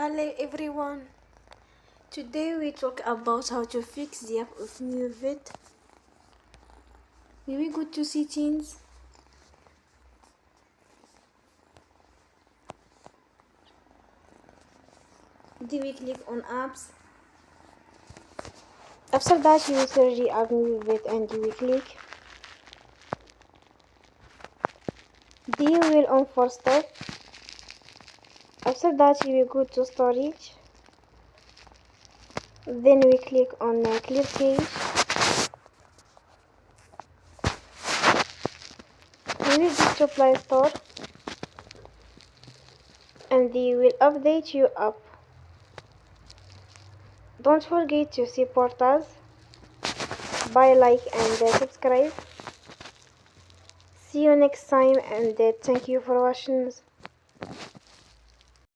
Hello everyone. Today we talk about how to fix the app of Moovit. Will we go to settings? Then we click on apps. After that you will search the app Moovit and you will click. Then you will on force stop. After that you will go to storage. Then we click on clear cache. We will go to Play Store and they will update your app. Don't forget to support us by like and subscribe. See you next time and thank you for watching.